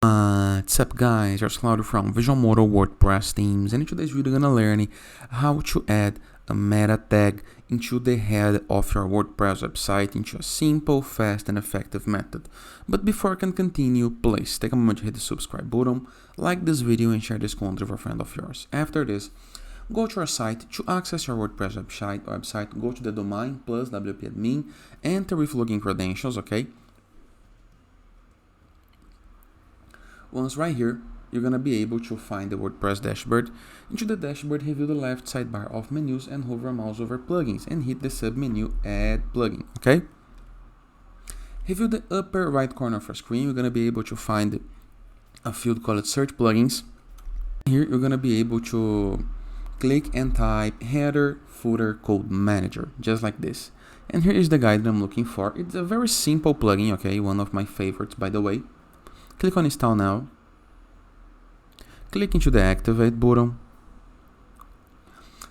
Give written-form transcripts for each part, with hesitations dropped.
What's up guys, it's Claudio from Visualmodo WordPress themes, and in today's video we're gonna learn how to add a meta tag into the head of your WordPress website into a simple, fast and effective method. But before I can continue, please take a moment to hit the subscribe button, like this video and share this content with a friend of yours. After this, go to our site. To access your WordPress website, go to the domain plus WP admin, enter with login credentials, okay? Once right here, you're going to be able to find the WordPress dashboard. Into the dashboard, review the left sidebar of menus and hover a mouse over plugins and hit the submenu Add Plugin, okay? Review the upper right corner of your screen. You're going to be able to find a field called Search Plugins. Here, you're going to be able to click and type Header Footer Code Manager, just like this. And here is the guide that I'm looking for. It's a very simple plugin, okay? One of my favorites, by the way. Click on Install Now. Click into the Activate button.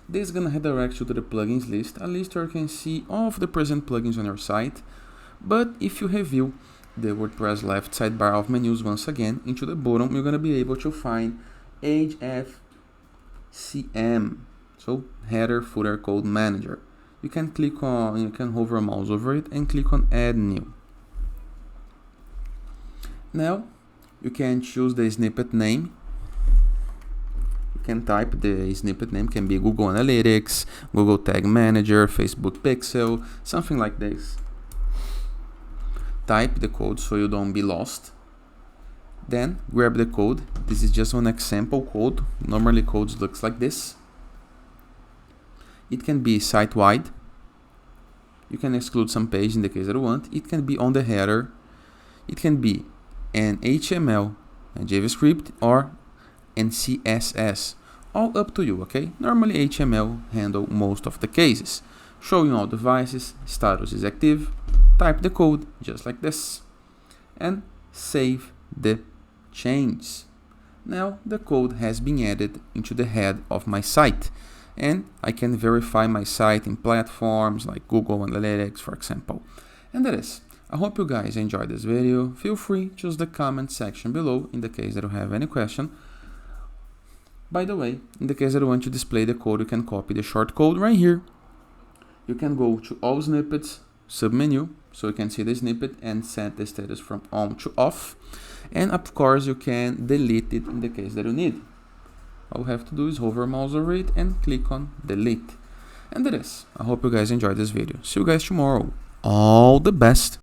This is going to redirect you to the plugins list, a list where you can see all of the present plugins on your site. But if you review the WordPress left sidebar of menus once again, into the bottom, you're going to be able to find HFCM, so Header Footer Code Manager. You can hover a mouse over it and click on Add New. Now, you can choose the snippet name. You can type the snippet name, can be Google Analytics, Google Tag Manager, Facebook Pixel, something like this. Type the code so you don't be lost. Then grab the code. This is just an example code. Normally codes looks like this. It can be site-wide. You can exclude some page in the case that you want. It can be on the header. It can be an HTML, and JavaScript, or an CSS. All up to you, okay? Normally HTML handle most of the cases. Showing all devices, status is active, type the code just like this, and save the change. Now the code has been added into the head of my site, and I can verify my site in platforms like Google Analytics, for example. And that is. I hope you guys enjoyed this video. Feel free to use the comment section below in the case that you have any question. By the way, in the case that you want to display the code, you can copy the short code right here. You can go to all snippets, submenu, so you can see the snippet and set the status from on to off. And of course, you can delete it in the case that you need. All you have to do is hover a mouse over it and click on delete. And that is. I hope you guys enjoyed this video. See you guys tomorrow. All the best.